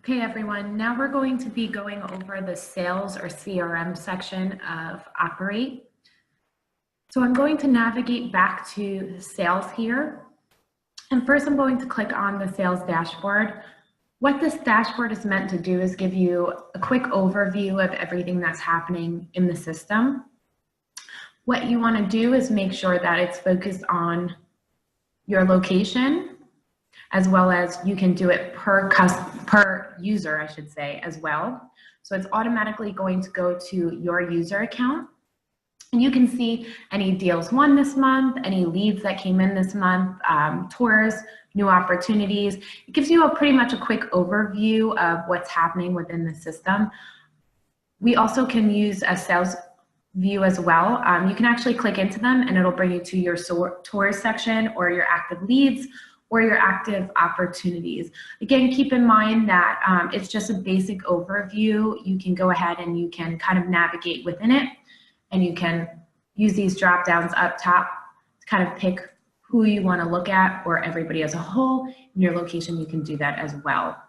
Okay, everyone, now we're going to be going over the sales or CRM section of Operate. So I'm going to navigate back to sales here. And first I'm going to click on the sales dashboard. What this dashboard is meant to do is give you a quick overview of everything that's happening in the system. What you want to do is make sure that it's focused on your location, as well as you can do it per user, I should say, as well. So it's automatically going to go to your user account. And you can see any deals won this month, any leads that came in this month, tours, new opportunities. It gives you pretty much a quick overview of what's happening within the system. We also can use a sales view as well. You can actually click into them and it'll bring you to your tours section or your active leads or your active opportunities. Again, keep in mind that it's just a basic overview. You can go ahead and you can kind of navigate within it, and you can use these drop downs up top to kind of pick who you want to look at, or everybody as a whole. In your location, you can do that as well.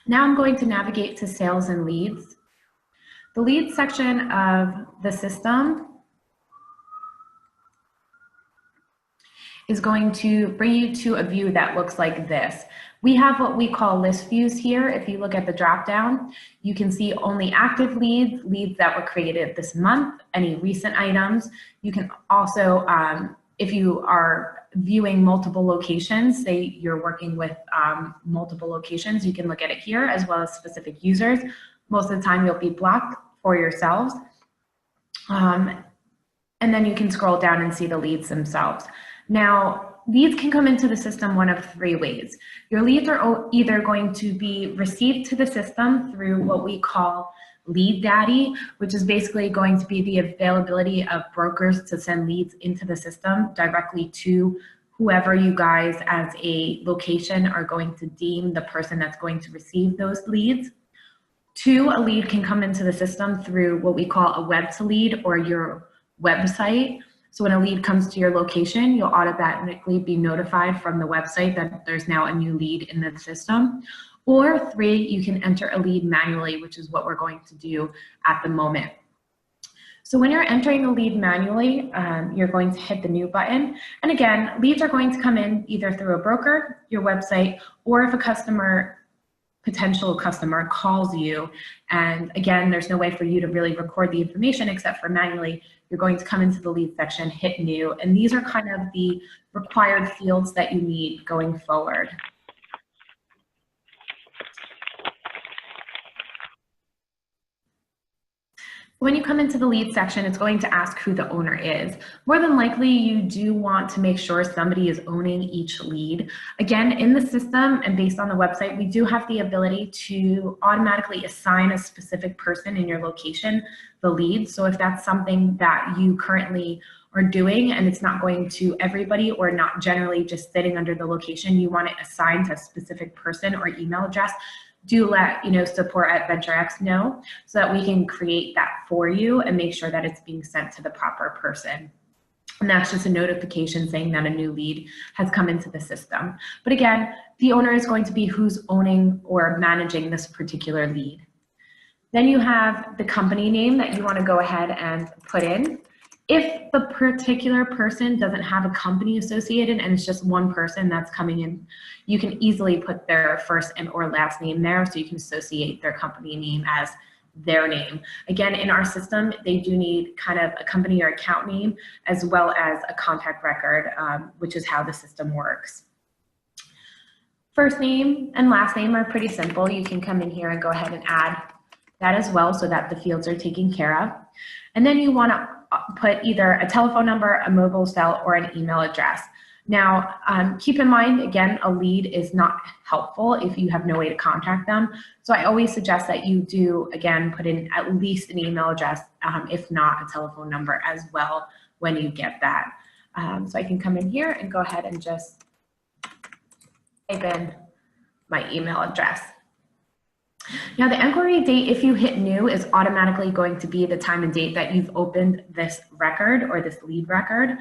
Now I'm going to navigate to sales and leads. The leads section of the system is going to bring you to a view that looks like this. We have what we call list views here. If you look at the drop down, you can see only active leads, leads that were created this month, any recent items. You can also, if you are viewing multiple locations, say you're working with multiple locations, you can look at it here, as well as specific users. Most of the time you'll be blocked for yourselves. And then you can scroll down and see the leads themselves. Now, leads can come into the system one of three ways. Your leads are either going to be received to the system through what we call Lead Daddy, which is basically going to be the availability of brokers to send leads into the system directly to whoever you guys as a location are going to deem the person that's going to receive those leads. Two, a lead can come into the system through what we call a web to lead or your website. So when a lead comes to your location, you'll automatically be notified from the website that there's now a new lead in the system. Or three, you can enter a lead manually, which is what we're going to do at the moment. So when you're entering a lead manually, you're going to hit the new button. And again, leads are going to come in either through a broker, your website, or if a potential customer calls you. And again, there's no way for you to really record the information except for manually. You're going to come into the lead section, hit new, and these are kind of the required fields that you need going forward. When you come into the lead section, it's going to ask who the owner is. More than likely, you do want to make sure somebody is owning each lead. Again, in the system and based on the website, we do have the ability to automatically assign a specific person in your location the lead. So if that's something that you currently are doing and it's not going to everybody or not generally just sitting under the location, you want it assigned to a specific person or email address, do let support at VentureX know so that we can create that for you and make sure that it's being sent to the proper person. And that's just a notification saying that a new lead has come into the system. But again, the owner is going to be who's owning or managing this particular lead. Then you have the company name that you want to go ahead and put in. If the particular person doesn't have a company associated and it's just one person that's coming in, you can easily put their first and or last name there so you can associate their company name as their name. Again, in our system, they do need kind of a company or account name as well as a contact record, which is how the system works. First name and last name are pretty simple. You can come in here and go ahead and add that as well so that the fields are taken care of. And then you want to put either a telephone number, a mobile cell, or an email address. Now, keep in mind, again, a lead is not helpful if you have no way to contact them. So I always suggest that you do, again, put in at least an email address, if not a telephone number as well when you get that. So I can come in here and go ahead and just type in my email address. Now the inquiry date, if you hit new, is automatically going to be the time and date that you've opened this record or this lead record.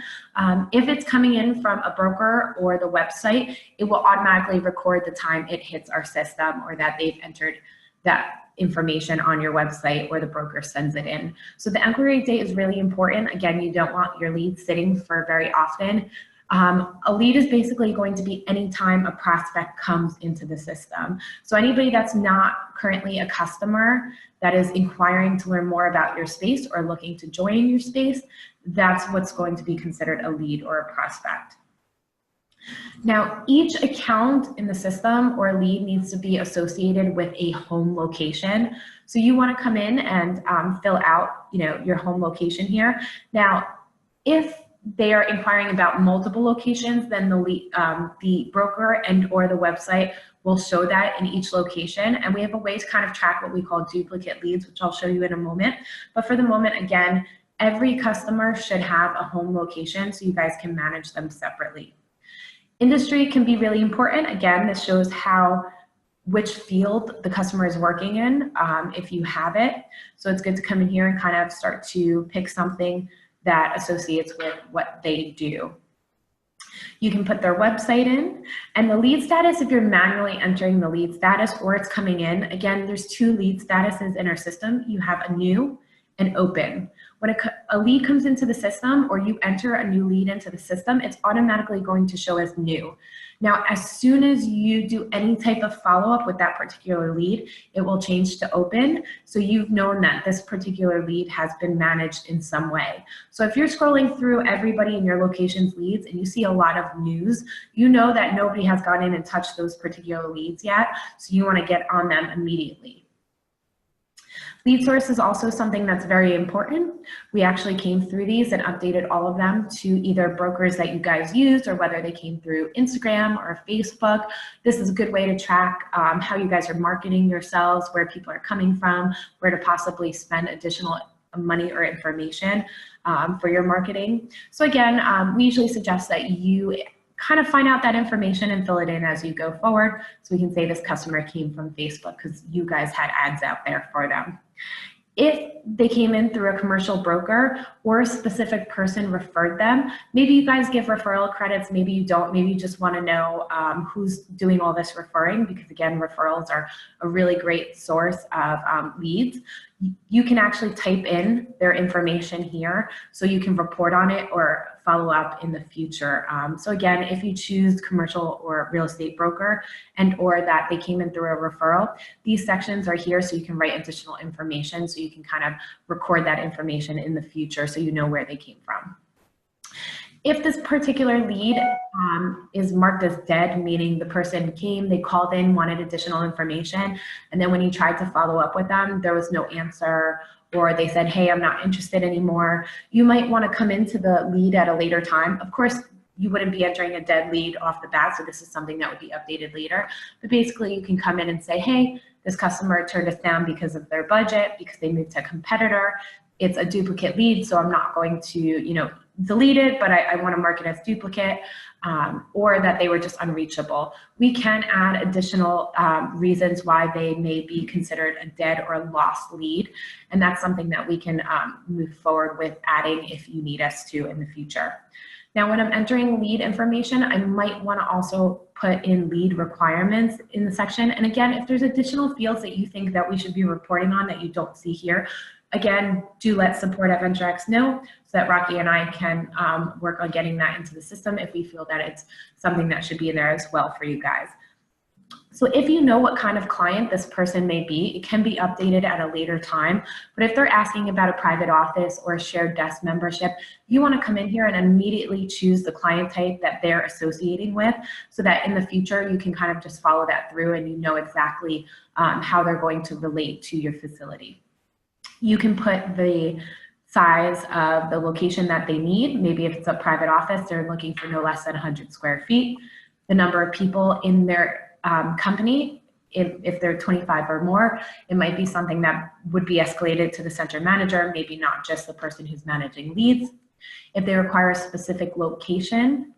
If it's coming in from a broker or the website, it will automatically record the time it hits our system or that they've entered that information on your website or the broker sends it in. So the inquiry date is really important. Again, you don't want your lead sitting for very often. A lead is basically going to be any time a prospect comes into the system. So anybody that's not currently a customer that is inquiring to learn more about your space or looking to join your space, that's what's going to be considered a lead or a prospect. Now, each account in the system or lead needs to be associated with a home location. So you want to come in and fill out, your home location here. Now, if they are inquiring about multiple locations, then the broker and or the website will show that in each location. And we have a way to kind of track what we call duplicate leads, which I'll show you in a moment. But for the moment, again, every customer should have a home location so you guys can manage them separately. Industry can be really important. Again, this shows which field the customer is working in, if you have it. So it's good to come in here and kind of start to pick something that associates with what they do. You can put their website in, and the lead status, if you're manually entering the lead status or it's coming in, again, there's 2 lead statuses in our system. You have a new and open. When a lead comes into the system or you enter a new lead into the system, it's automatically going to show as new. Now, as soon as you do any type of follow-up with that particular lead, it will change to open. So you've known that this particular lead has been managed in some way. So if you're scrolling through everybody in your location's leads and you see a lot of news, you know that nobody has gone in and touched those particular leads yet. So you want to get on them immediately. Lead source is also something that's very important. We actually came through these and updated all of them to either brokers that you guys used or whether they came through Instagram or Facebook. This is a good way to track how you guys are marketing yourselves, where people are coming from, where to possibly spend additional money or information for your marketing. So again, we usually suggest that you kind of find out that information and fill it in as you go forward. So we can say this customer came from Facebook because you guys had ads out there for them. If they came in through a commercial broker or a specific person referred them, maybe you guys give referral credits, maybe you don't, maybe you just want to know who's doing all this referring, because again, referrals are a really great source of leads. You can actually type in their information here so you can report on it or follow up in the future. So again, if you choose commercial or real estate broker and or that they came in through a referral, these sections are here so you can write additional information so you can kind of record that information in the future so you know where they came from. If this particular lead is marked as dead, meaning the person came, they called in, wanted additional information, and then when you tried to follow up with them, there was no answer, or they said, hey, I'm not interested anymore, you might want to come into the lead at a later time. Of course, you wouldn't be entering a dead lead off the bat, so this is something that would be updated later. But basically, you can come in and say, hey, this customer turned us down because of their budget, because they moved to a competitor. It's a duplicate lead, so I'm not going to, delete it, but I want to mark it as duplicate, or that they were just unreachable. We can add additional reasons why they may be considered a dead or lost lead, and that's something that we can move forward with adding if you need us to in the future. Now, when I'm entering lead information, I might want to also put in lead requirements in the section. And again, if there's additional fields that you think that we should be reporting on that you don't see here, again, do let support at VentureX know so that Rocky and I can work on getting that into the system if we feel that it's something that should be in there as well for you guys. So if you know what kind of client this person may be, it can be updated at a later time. But if they're asking about a private office or a shared desk membership, you want to come in here and immediately choose the client type that they're associating with so that in the future you can kind of just follow that through and you know exactly how they're going to relate to your facility. You can put the size of the location that they need. Maybe if it's a private office, they're looking for no less than 100 square feet. The number of people in their company, if they're 25 or more, it might be something that would be escalated to the center manager, maybe not just the person who's managing leads. If they require a specific location,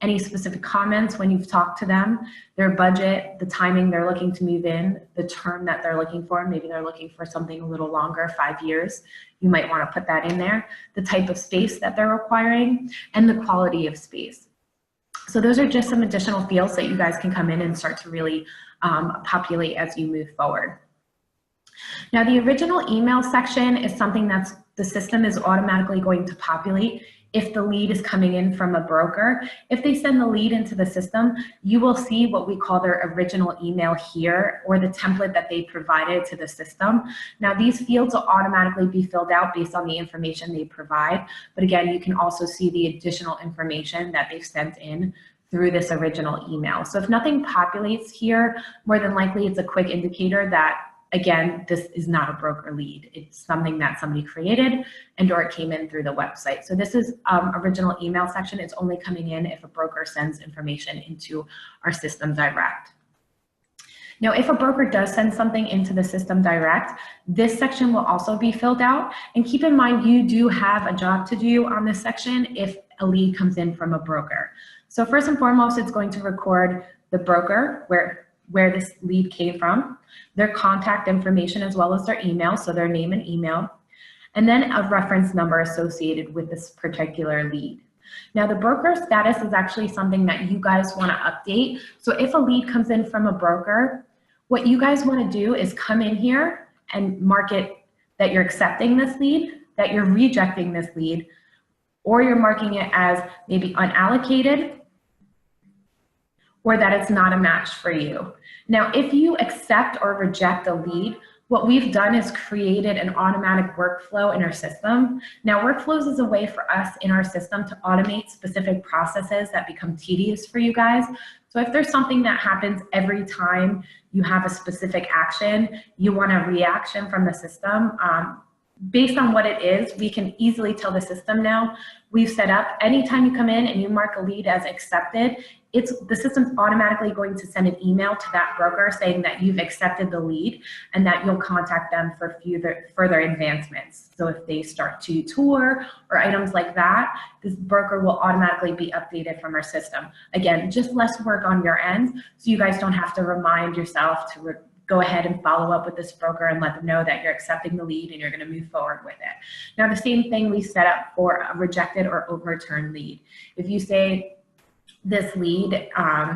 any specific comments when you've talked to them, their budget, the timing they're looking to move in, the term that they're looking for. Maybe they're looking for something a little longer, 5 years. You might want to put that in there. The type of space that they're requiring and the quality of space. So those are just some additional fields that you guys can come in and start to really populate as you move forward. Now, the original email section is something that's the system is automatically going to populate if the lead is coming in from a broker. If they send the lead into the system, you will see what we call their original email here, or the template that they provided to the system. Now, these fields will automatically be filled out based on the information they provide. But again, you can also see the additional information that they've sent in through this original email. So if nothing populates here, more than likely it's a quick indicator that, again, this is not a broker lead. It's something that somebody created and or it came in through the website. So this is original email section. It's only coming in if a broker sends information into our system direct. Now, if a broker does send something into the system direct, this section will also be filled out. And keep in mind, you do have a job to do on this section if a lead comes in from a broker. So first and foremost, it's going to record the broker, where this lead came from, their contact information as well as their email, so their name and email, and then a reference number associated with this particular lead. Now, the broker status is actually something that you guys want to update. So if a lead comes in from a broker, what you guys want to do is come in here and mark it that you're accepting this lead, that you're rejecting this lead, or you're marking it as maybe unallocated, or that it's not a match for you. Now, if you accept or reject a lead, what we've done is created an automatic workflow in our system. Now, workflows is a way for us in our system to automate specific processes that become tedious for you guys. So if there's something that happens every time you have a specific action, you want a reaction from the system, based on what it is, we can easily tell the system now, we've set up, anytime you come in and you mark a lead as accepted, the system's automatically going to send an email to that broker saying that you've accepted the lead and that you'll contact them for further advancements. So if they start to tour or items like that, this broker will automatically be updated from our system. Again, just less work on your end, so you guys don't have to remind yourself to go ahead and follow up with this broker and let them know that you're accepting the lead and you're going to move forward with it. Now, the same thing we set up for a rejected or overturned lead. If you say, this lead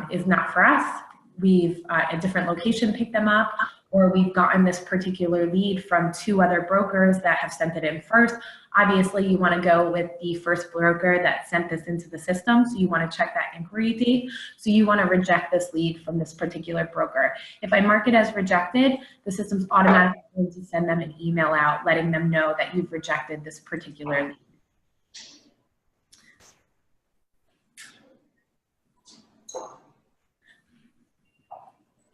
is not for us, we've a different location picked them up, or we've gotten this particular lead from 2 other brokers that have sent it in first. Obviously, you want to go with the first broker that sent this into the system, so you want to check that inquiry date. So you want to reject this lead from this particular broker. If I mark it as rejected, the system's automatically going to send them an email out letting them know that you've rejected this particular lead.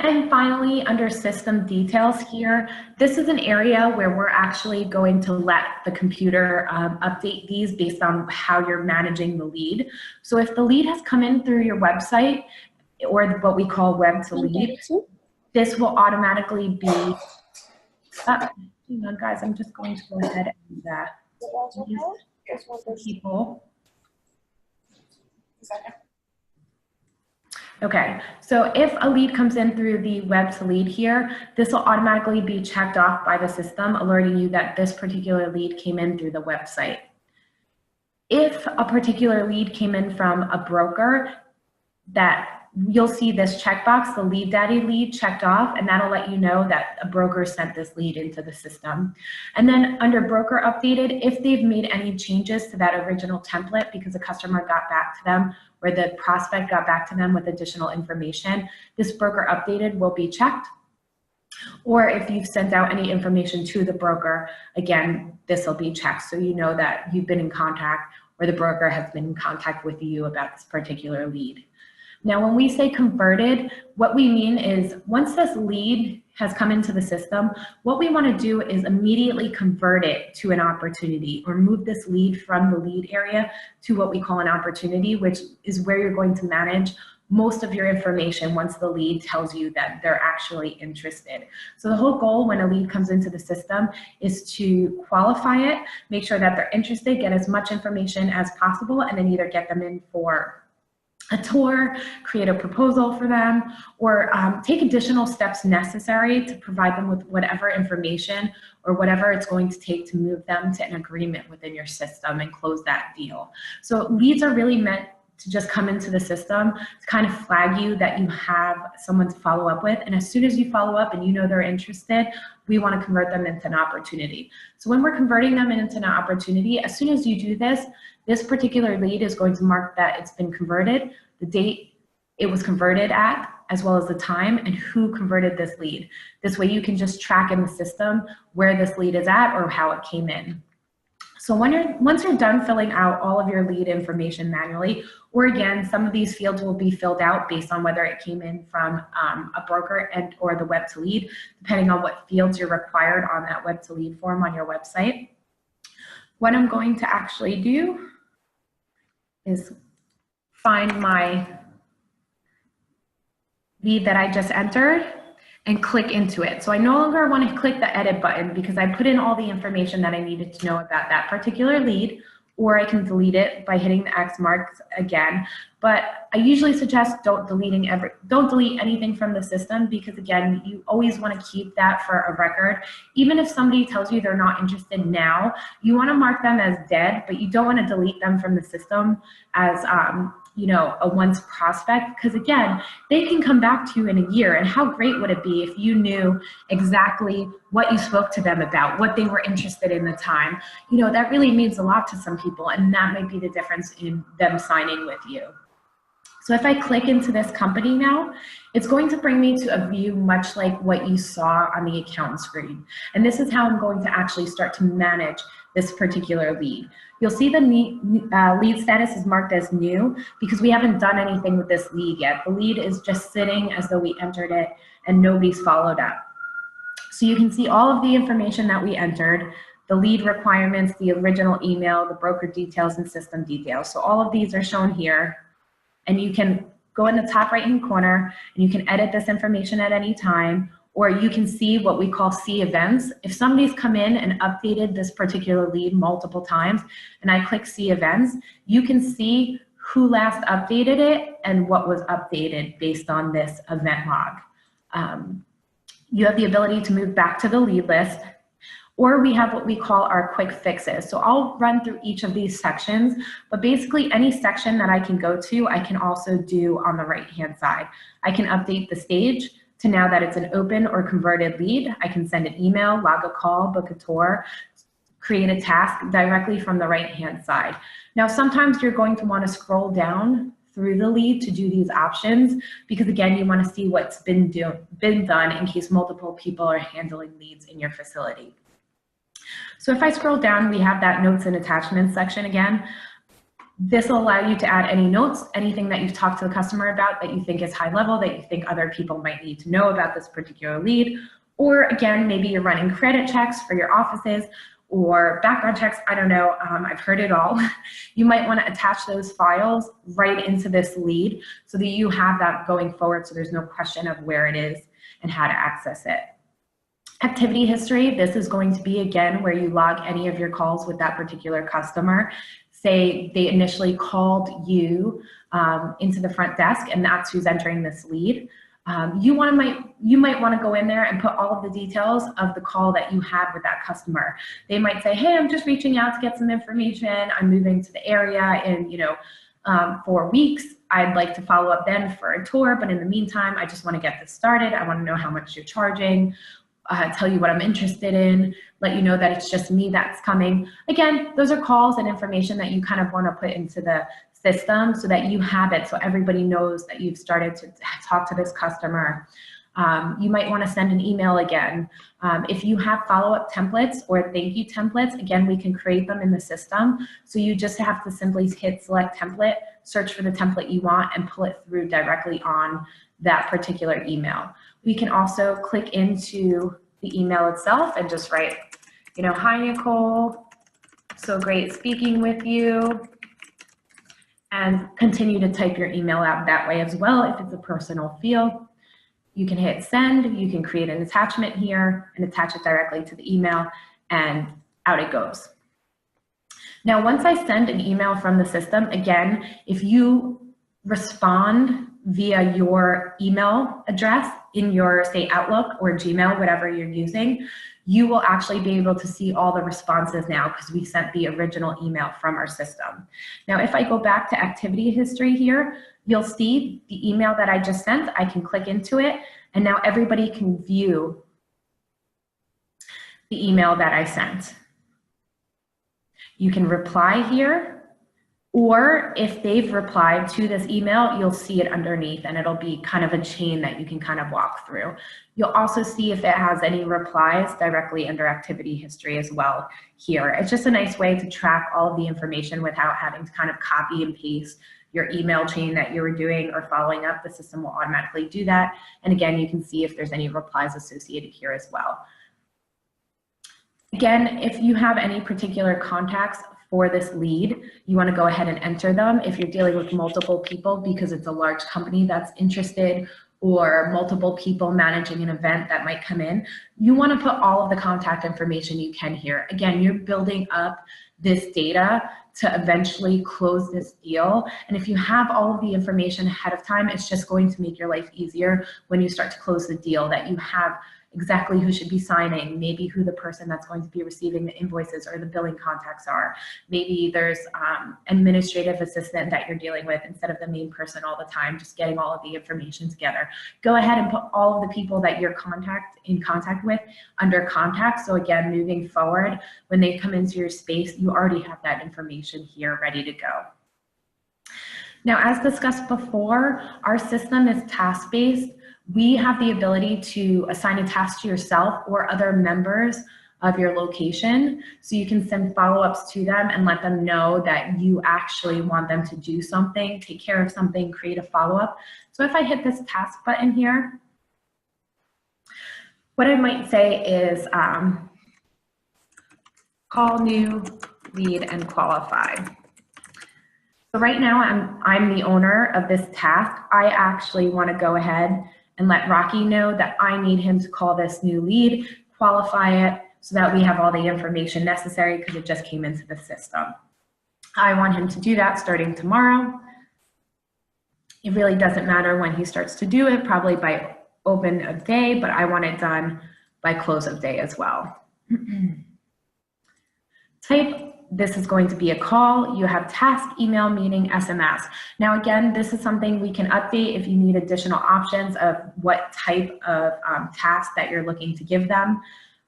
And finally, under system details here, this is an area where we're actually going to let the computer update these based on how you're managing the lead. So if the lead has come in through your website, or what we call web to lead, this will automatically be, hang on guys, I'm just going to go ahead and people. Okay, so if a lead comes in through the web to lead here, this will automatically be checked off by the system, alerting you that this particular lead came in through the website. If a particular lead came in from a broker, that you'll see this checkbox, the lead daddy lead, checked off, and that'll let you know that a broker sent this lead into the system. And then under broker updated, if they've made any changes to that original template because a customer got back to them or the prospect got back to them with additional information, this broker updated will be checked. Or if you've sent out any information to the broker, again, this will be checked so you know that you've been in contact or the broker has been in contact with you about this particular lead. Now, when we say converted, what we mean is once this lead has come into the system, what we want to do is immediately convert it to an opportunity or move this lead from the lead area to what we call an opportunity, which is where you're going to manage most of your information once the lead tells you that they're actually interested. So the whole goal when a lead comes into the system is to qualify it, make sure that they're interested, get as much information as possible, and then either get them in for a tour, create a proposal for them, or take additional steps necessary to provide them with whatever information or whatever it's going to take to move them to an agreement within your system and close that deal. So leads are really meant to just come into the system to kind of flag you that you have someone to follow up with. And as soon as you follow up and you know they're interested, we want to convert them into an opportunity. So when we're converting them into an opportunity, as soon as you do this, this particular lead is going to mark that it's been converted, the date it was converted at, as well as the time and who converted this lead. This way you can just track in the system where this lead is at or how it came in. So once you're done filling out all of your lead information manually, or again, some of these fields will be filled out based on whether it came in from a broker and or the web to lead, depending on what fields you're required on that web to lead form on your website. What I'm going to actually do is find my lead that I just entered and click into it. So I no longer want to click the edit button because I put in all the information that I needed to know about that particular lead, or I can delete it by hitting the X marks again. But I usually suggest don't delete anything from the system because again, you always want to keep that for a record. Even if somebody tells you they're not interested now, you want to mark them as dead, but you don't want to delete them from the system as you know, a once prospect, because again, they can come back to you in a year, and how great would it be if you knew exactly what you spoke to them about, what they were interested in the time. You know, that really means a lot to some people, and that might be the difference in them signing with you. So if I click into this company now, it's going to bring me to a view much like what you saw on the account screen. And this is how I'm going to actually start to manage this particular lead. You'll see the lead status is marked as new because we haven't done anything with this lead yet. The lead is just sitting as though we entered it and nobody's followed up. So you can see all of the information that we entered, the lead requirements, the original email, the broker details, and system details. So all of these are shown here. And you can go in the top right-hand corner and you can edit this information at any time, or you can see what we call see events. If somebody's come in and updated this particular lead multiple times and I click see events, you can see who last updated it and what was updated based on this event log. You have the ability to move back to the lead list, or we have what we call our quick fixes. So I'll run through each of these sections, but basically any section that I can go to, I can also do on the right-hand side. I can update the stage to now that it's an open or converted lead. I can send an email, log a call, book a tour, create a task directly from the right-hand side. Now, sometimes you're going to want to scroll down through the lead to do these options because again, you want to see what's been done in case multiple people are handling leads in your facility. So if I scroll down, we have that notes and attachments section again. This will allow you to add any notes, anything that you've talked to the customer about that you think is high level, that you think other people might need to know about this particular lead. Or again, maybe you're running credit checks for your offices or background checks, I don't know, I've heard it all. You might want to attach those files right into this lead so that you have that going forward so there's no question of where it is and how to access it. Activity history, this is going to be, again, where you log any of your calls with that particular customer. Say they initially called you into the front desk and that's who's entering this lead. You might want to go in there and put all of the details of the call that you had with that customer. They might say, hey, I'm just reaching out to get some information. I'm moving to the area in 4 weeks. I'd like to follow up then for a tour, but in the meantime, I just want to get this started. I want to know how much you're charging. Tell you what I'm interested in, let you know that it's just me that's coming. Again, those are calls and information that you kind of want to put into the system so that you have it, so everybody knows that you've started to talk to this customer. You might want to send an email again. If you have follow-up templates or thank you templates, again, we can create them in the system. So you just have to simply hit select template, search for the template you want, and pull it through directly on that particular email. We can also click into the email itself and just write, hi, Nicole, so great speaking with you, and continue to type your email out that way as well if it's a personal field. You can hit send, you can create an attachment here and attach it directly to the email, and out it goes. Now, once I send an email from the system, again, if you respond via your email address in your, say, Outlook or Gmail, whatever you're using, you will actually be able to see all the responses now because we sent the original email from our system. Now, if I go back to activity history here, you'll see the email that I just sent. I can click into it, and now everybody can view the email that I sent. You can reply here, or if they've replied to this email, you'll see it underneath, and it'll be kind of a chain that you can kind of walk through. You'll also see if it has any replies directly under activity history as well here. It's just a nice way to track all of the information without having to kind of copy and paste your email chain that you were doing or following up. The system will automatically do that. And again, you can see if there's any replies associated here as well. Again, if you have any particular contacts for this lead, you want to go ahead and enter them. If you're dealing with multiple people because it's a large company that's interested, or multiple people managing an event that might come in, you want to put all of the contact information you can here. Again, you're building up this data to eventually close this deal. And if you have all of the information ahead of time, it's just going to make your life easier when you start to close the deal, that you have exactly who should be signing, maybe who the person that's going to be receiving the invoices or the billing contacts are. Maybe there's administrative assistant that you're dealing with instead of the main person all the time, just getting all of the information together. Go ahead and put all of the people that you're in contact with under contact. So again, moving forward, when they come into your space, you already have that information here ready to go. Now, as discussed before, our system is task-based. We have the ability to assign a task to yourself or other members of your location. So you can send follow-ups to them and let them know that you actually want them to do something, take care of something, create a follow-up. So if I hit this task button here, what I might say is call new lead and qualify. So right now I'm the owner of this task. I actually want to go ahead and let Rocky know that I need him to call this new lead, qualify it, so that we have all the information necessary because it just came into the system. I want him to do that starting tomorrow. It really doesn't matter when he starts to do it, probably by open of day, but I want it done by close of day as well. Type. This is going to be a call. You have task, email, meeting, SMS. Now again, this is something we can update if you need additional options of what type of task that you're looking to give them.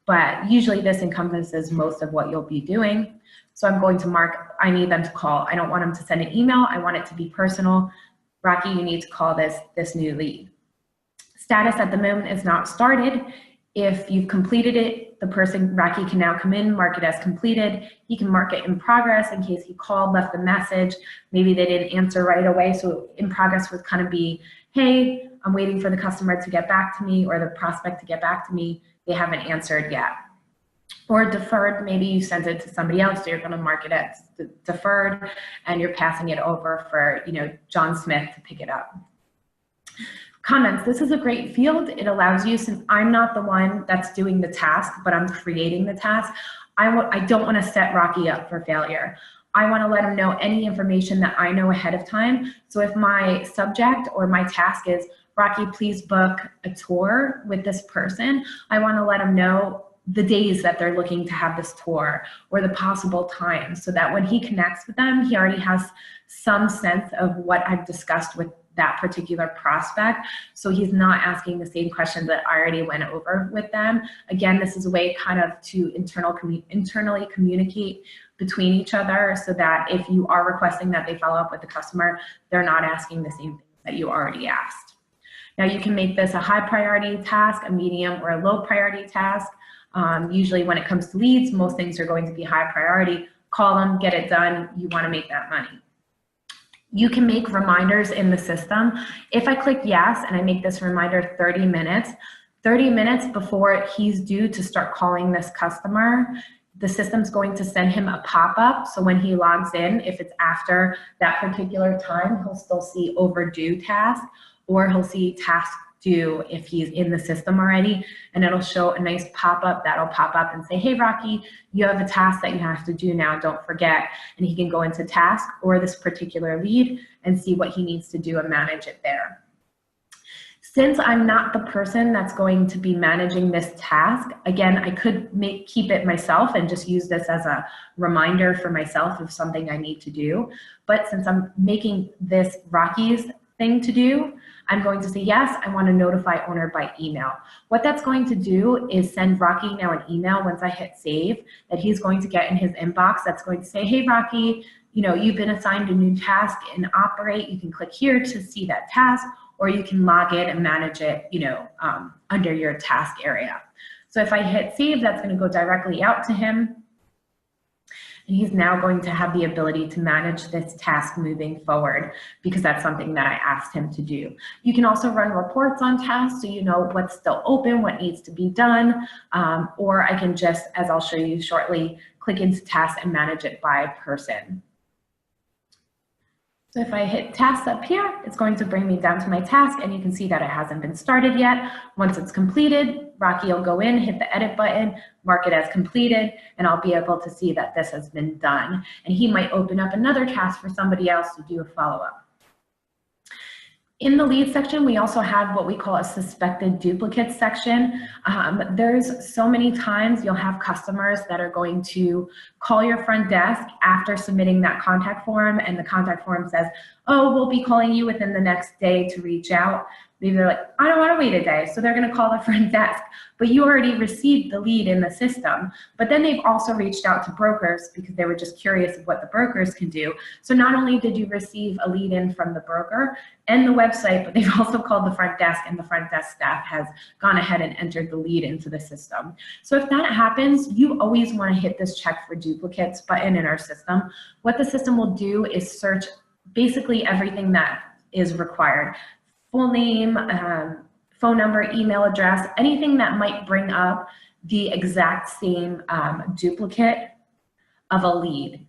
But usually this encompasses most of what you'll be doing. So I'm going to mark, I need them to call. I don't want them to send an email. I want it to be personal. Rocky, you need to call this new lead. Status at the moment is not started. If you've completed it, the person, Rocky, can now come in, mark it as completed. He can mark it in progress in case he called, left a message. Maybe they didn't answer right away. So in progress would kind of be, hey, I'm waiting for the customer to get back to me or the prospect to get back to me. They haven't answered yet. Or deferred, maybe you sent it to somebody else, so you're going to mark it as deferred and you're passing it over for, John Smith to pick it up. Comments. This is a great field. It allows you, since I'm not the one that's doing the task, but I'm creating the task, I don't want to set Rocky up for failure. I want to let him know any information that I know ahead of time. So if my subject or my task is, Rocky, please book a tour with this person, I want to let him know the days that they're looking to have this tour or the possible times, so that when he connects with them, he already has some sense of what I've discussed with that particular prospect, so he's not asking the same questions that I already went over with them. Again, this is a way kind of to internally communicate between each other, so that if you are requesting that they follow up with the customer, they're not asking the same things that you already asked. Now you can make this a high priority task, a medium, or a low priority task. Usually when it comes to leads, most things are going to be high priority. Call them, get it done, you want to make that money. You can make reminders in the system. If I click yes and I make this reminder 30 minutes before he's due to start calling this customer, the system's going to send him a pop-up. So when he logs in, if it's after that particular time, he'll still see overdue task, or he'll see task do if he's in the system already, and it'll show a nice pop-up that'll pop up and say, hey Rocky, you have a task that you have to do now, don't forget. And he can go into task or this particular lead and see what he needs to do and manage it there. Since I'm not the person that's going to be managing this task, again, I could keep it myself and just use this as a reminder for myself of something I need to do. But since I'm making this Rocky's thing to do, I'm going to say, yes, I want to notify owner by email. What that's going to do is send Rocky now an email once I hit save that he's going to get in his inbox that's going to say, hey Rocky, you've been assigned a new task in Operate. You can click here to see that task, or you can log in and manage it, under your task area. So if I hit save, that's going to go directly out to him. And he's now going to have the ability to manage this task moving forward because that's something that I asked him to do. You can also run reports on tasks so you know what's still open, what needs to be done, or I can just, as I'll show you shortly, click into tasks and manage it by person. So if I hit tasks up here, it's going to bring me down to my task, and you can see that it hasn't been started yet. Once it's completed, Rocky will go in, hit the edit button, mark it as completed, and I'll be able to see that this has been done. And he might open up another task for somebody else to do a follow-up. In the lead section, we also have what we call a suspected duplicates section. There's so many times you'll have customers that are going to call your front desk after submitting that contact form, and the contact form says, oh, we'll be calling you within the next day to reach out. Maybe they're like, I don't want to wait a day, so they're going to call the front desk. But you already received the lead in the system. But then they've also reached out to brokers because they were just curious of what the brokers can do. So not only did you receive a lead in from the broker and the website, but they've also called the front desk, and the front desk staff has gone ahead and entered the lead into the system. So if that happens, you always want to hit this check for duplicates button in our system. What the system will do is search basically everything that is required. Full name, phone number, email address, anything that might bring up the exact same duplicate of a lead.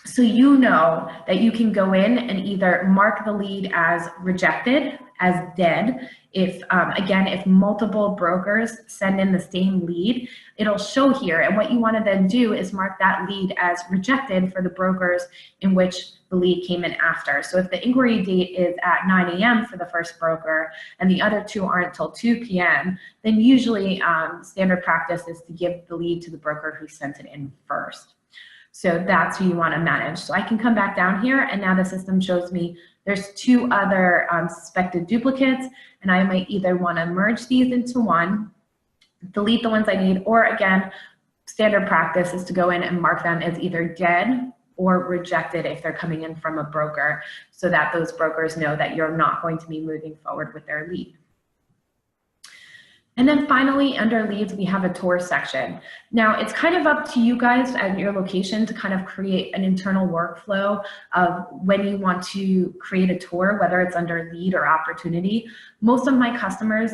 So you know that you can go in and either mark the lead as rejected, as dead. If, again, if multiple brokers send in the same lead, it'll show here. And what you want to then do is mark that lead as rejected for the brokers in which the lead came in after. So if the inquiry date is at 9 a.m. for the first broker and the other two aren't until 2 p.m., then usually standard practice is to give the lead to the broker who sent it in first. So that's who you want to manage. So I can come back down here, and now the system shows me there's two other suspected duplicates, and I might either want to merge these into one, delete the ones I need, or again, standard practice is to go in and mark them as either dead or rejected if they're coming in from a broker, so that those brokers know that you're not going to be moving forward with their lead. And then finally, under leads, we have a tour section. Now, it's kind of up to you guys at your location to kind of create an internal workflow of when you want to create a tour, whether it's under lead or opportunity. Most of my customers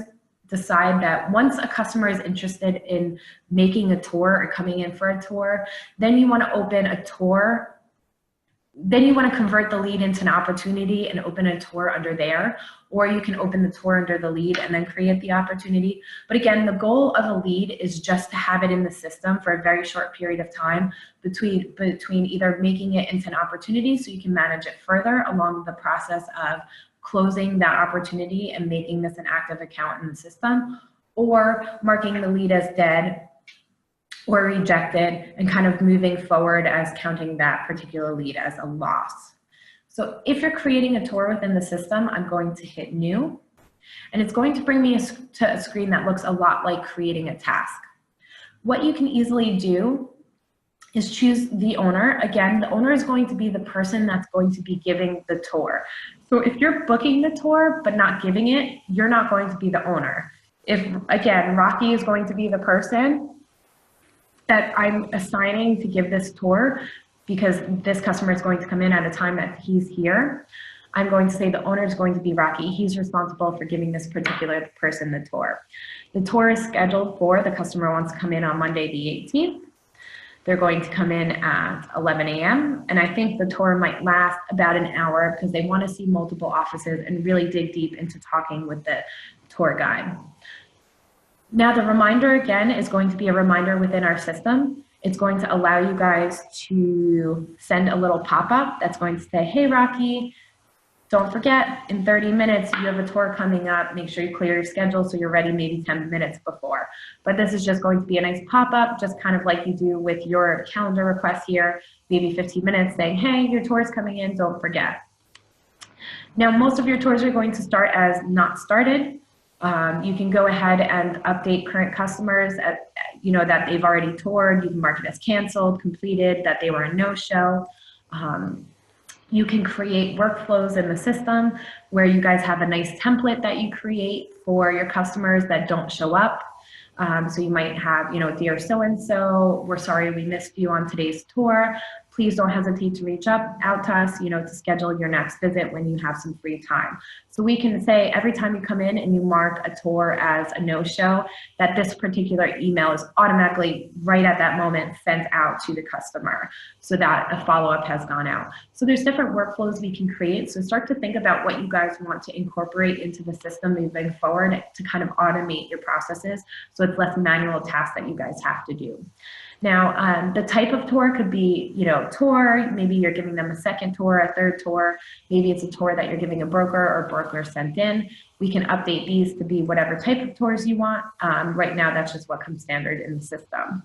decide that once a customer is interested in making a tour or coming in for a tour, then you want to open a tour. Then you want to convert the lead into an opportunity and open a tour under there, or you can open the tour under the lead and then create the opportunity. But again, the goal of a lead is just to have it in the system for a very short period of time between either making it into an opportunity so you can manage it further along the process of closing that opportunity and making this an active account in the system, or marking the lead as dead or rejected and kind of moving forward as counting that particular lead as a loss. So if you're creating a tour within the system, I'm going to hit new, and it's going to bring me to a screen that looks a lot like creating a task. What you can easily do is choose the owner. Again, the owner is going to be the person that's going to be giving the tour. So if you're booking the tour but not giving it, you're not going to be the owner. If, again, Rocky is going to be the person that I'm assigning to give this tour because this customer is going to come in at a time that he's here, I'm going to say the owner is going to be Rocky. He's responsible for giving this particular person the tour. The tour is scheduled for, the customer wants to come in on Monday the 18th. They're going to come in at 11 a.m. And I think the tour might last about an hour because they want to see multiple offices and really dig deep into talking with the tour guide. Now the reminder again is going to be a reminder within our system. It's going to allow you guys to send a little pop-up that's going to say, hey Rocky, don't forget, in 30 minutes, you have a tour coming up. Make sure you clear your schedule so you're ready maybe 10 minutes before. But this is just going to be a nice pop-up, just kind of like you do with your calendar request here, maybe 15 minutes saying, hey, your tour is coming in, don't forget. Now, most of your tours are going to start as not started. You can go ahead and update current customers at, that they've already toured. You can mark it as canceled, completed, that they were a no-show. You can create workflows in the system where you guys have a nice template that you create for your customers that don't show up. So you might have, dear so-and-so, we're sorry we missed you on today's tour. Please don't hesitate to reach out to us, to schedule your next visit when you have some free time. So we can say every time you come in and you mark a tour as a no-show, that this particular email is automatically right at that moment sent out to the customer so that a follow-up has gone out. So there's different workflows we can create. So start to think about what you guys want to incorporate into the system moving forward to kind of automate your processes so it's less manual tasks that you guys have to do. Now, the type of tour could be, tour, maybe you're giving them a second tour, a third tour, maybe it's a tour that you're giving a broker or broker sent in. We can update these to be whatever type of tours you want. Right now, that's just what comes standard in the system.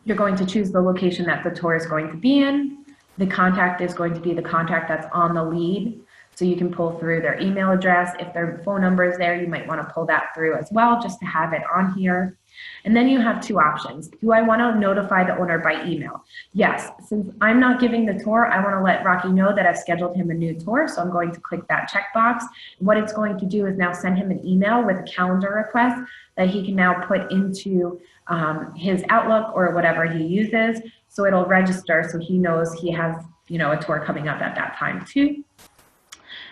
You're going to choose the location that the tour is going to be in. The contact is going to be the contact that's on the lead. So you can pull through their email address. If their phone number is there, you might want to pull that through as well, just to have it on here. And then you have two options. Do I want to notify the owner by email? Yes, since I'm not giving the tour, I want to let Rocky know that I've scheduled him a new tour. So I'm going to click that checkbox. What it's going to do is now send him an email with a calendar request that he can now put into his Outlook or whatever he uses. So it'll register so he knows he has, a tour coming up at that time too.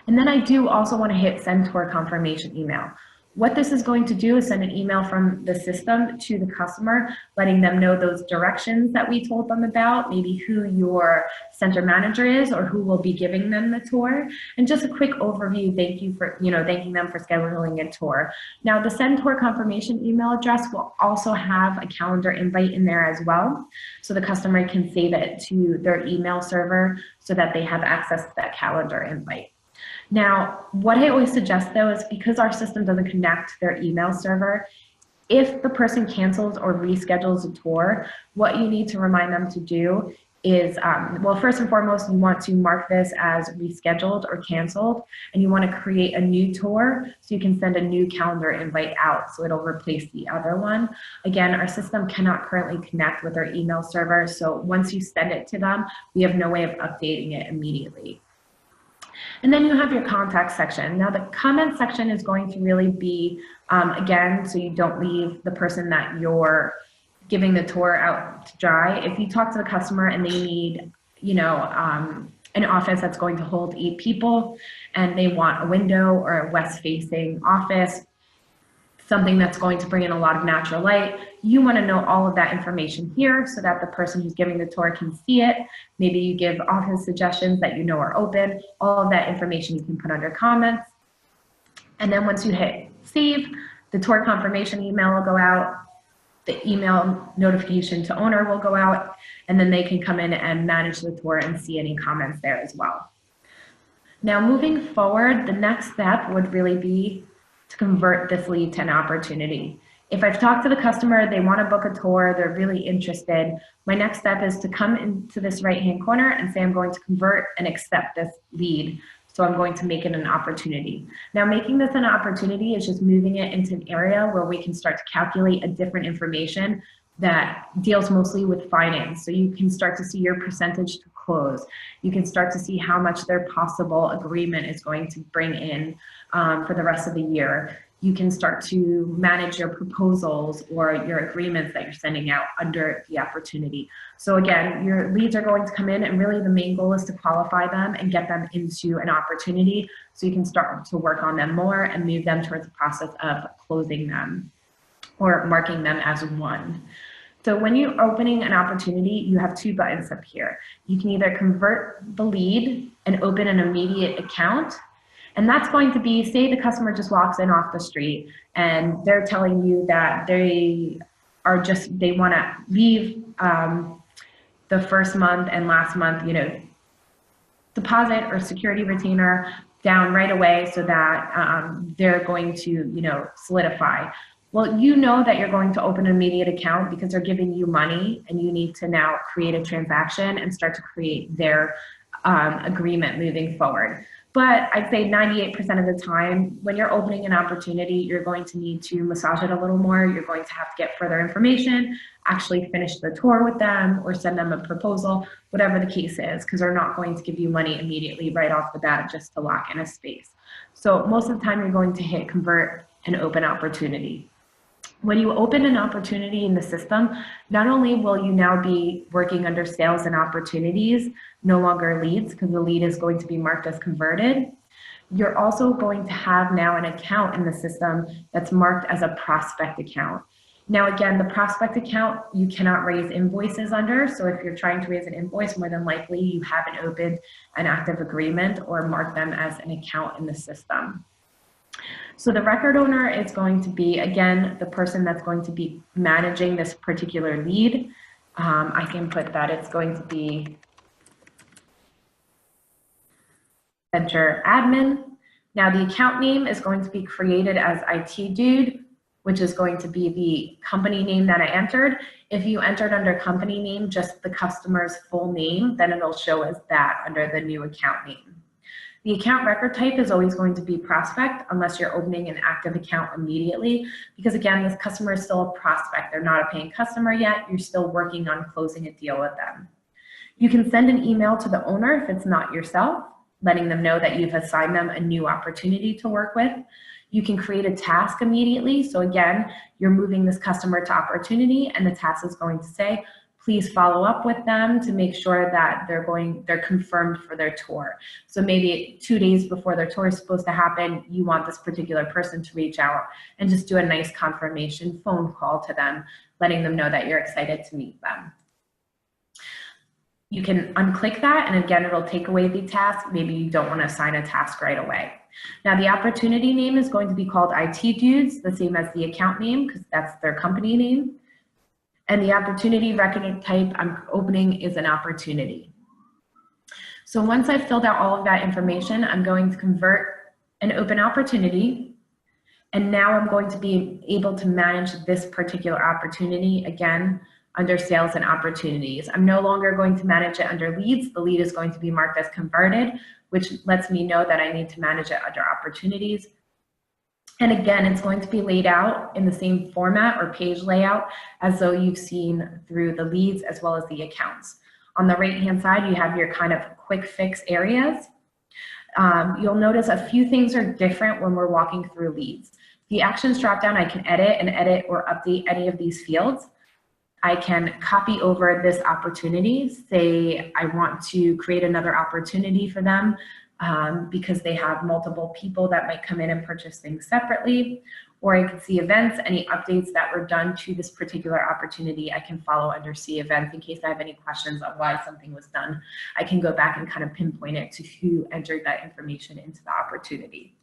And then I do also want to hit send tour confirmation email. What this is going to do is send an email from the system to the customer, letting them know those directions that we told them about, maybe who your center manager is or who will be giving them the tour, and just a quick overview, thanking them for scheduling a tour. Now, the send tour confirmation email address will also have a calendar invite in there as well, so the customer can save it to their email server so that they have access to that calendar invite. Now, what I always suggest though is because our system doesn't connect to their email server, if the person cancels or reschedules a tour, what you need to remind them to do is, well, first and foremost, you want to mark this as rescheduled or canceled, and you want to create a new tour so you can send a new calendar invite out so it'll replace the other one. Again, our system cannot currently connect with our email server, so once you send it to them, we have no way of updating it immediately. And then you have your contact section. Now the comment section is going to really be, again, so you don't leave the person that you're giving the tour out to dry. If you talk to the customer and they need, an office that's going to hold 8 people and they want a window or a west-facing office, something that's going to bring in a lot of natural light, you want to know all of that information here so that the person who's giving the tour can see it. Maybe you give office suggestions that are open. All of that information you can put under comments. And then once you hit save, the tour confirmation email will go out, the email notification to owner will go out, and then they can come in and manage the tour and see any comments there as well. Now moving forward, the next step would really be to convert this lead to an opportunity. If I've talked to the customer, they want to book a tour, they're really interested, my next step is to come into this right-hand corner and say I'm going to convert and accept this lead. So I'm going to make it an opportunity. Now making this an opportunity is just moving it into an area where we can start to calculate a different information that deals mostly with finance. So you can start to see your percentage to close. You can start to see how much their possible agreement is going to bring in for the rest of the year. You can start to manage your proposals or your agreements that you're sending out under the opportunity. So again, your leads are going to come in and really the main goal is to qualify them and get them into an opportunity so you can start to work on them more and move them towards the process of closing them or marking them as one. So when you're opening an opportunity, you have 2 buttons up here. You can either convert the lead and open an immediate account, And that's going to be, say the customer just walks in off the street and they're telling you that they want to leave the first month and last month, deposit or security retainer down right away so that they're going to, solidify. Well, you know that you're going to open an immediate account because they're giving you money and you need to now create a transaction and start to create their agreement moving forward. But I'd say 98% of the time, when you're opening an opportunity, you're going to need to massage it a little more. You're going to have to get further information, actually finish the tour with them, or send them a proposal, whatever the case is, because they're not going to give you money immediately right off the bat just to lock in a space. So most of the time, you're going to hit convert and open opportunity. When you open an opportunity in the system, not only will you now be working under sales and opportunities, no longer leads, because the lead is going to be marked as converted, you're also going to have now an account in the system that's marked as a prospect account. Now, again, the prospect account, you cannot raise invoices under. So if you're trying to raise an invoice, more than likely you haven't opened an active agreement or marked them as an account in the system. So the record owner is going to be, again, the person that's going to be managing this particular lead. I can put that it's going to be Venture Admin. Now the account name is going to be created as IT Dude, which is going to be the company name that I entered. If you entered under company name, just the customer's full name, then it'll show as that under the new account name. The account record type is always going to be prospect unless you're opening an active account immediately, because again, this customer is still a prospect. They're not a paying customer yet. You're still working on closing a deal with them. You can send an email to the owner if it's not yourself, letting them know that you've assigned them a new opportunity to work with. You can create a task immediately. So again, you're moving this customer to opportunity and the task is going to say, please follow up with them to make sure that they're confirmed for their tour. So maybe 2 days before their tour is supposed to happen, you want this particular person to reach out and just do a nice confirmation phone call to them, letting them know that you're excited to meet them. You can unclick that, and again, it'll take away the task. Maybe you don't want to assign a task right away. Now, the opportunity name is going to be called IT Dudes, the same as the account name, because that's their company name. And the opportunity record type I'm opening is an opportunity. So once I've filled out all of that information, I'm going to convert an open opportunity. And now I'm going to be able to manage this particular opportunity, again, under sales and opportunities. I'm no longer going to manage it under leads. The lead is going to be marked as converted, which lets me know that I need to manage it under opportunities. And again, it's going to be laid out in the same format or page layout as though you've seen through the leads as well as the accounts. On the right-hand side, you have your kind of quick fix areas. You'll notice a few things are different when we're walking through leads. The actions dropdown, I can edit or update any of these fields. I can copy over this opportunity. Say I want to create another opportunity for them because they have multiple people that might come in and purchase things separately. Or I can see events, any updates that were done to this particular opportunity. I can follow under see events in case I have any questions on why something was done. I can go back and kind of pinpoint it to who entered that information into the opportunity.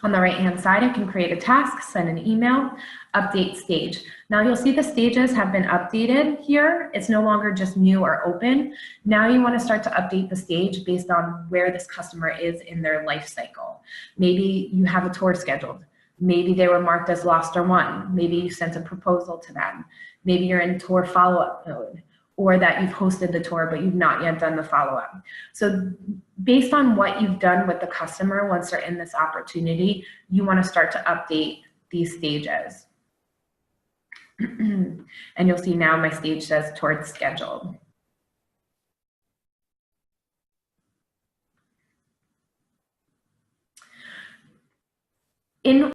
On the right-hand side, I can create a task, send an email, update stage. Now you'll see the stages have been updated here. It's no longer just new or open. Now you want to start to update the stage based on where this customer is in their life cycle. Maybe you have a tour scheduled. Maybe they were marked as lost or won. Maybe you sent a proposal to them. Maybe you're in tour follow-up mode, or that you've hosted the tour, but you've not yet done the follow-up. So based on what you've done with the customer once they're in this opportunity, you wanna start to update these stages. And you'll see now my stage says towards scheduled. In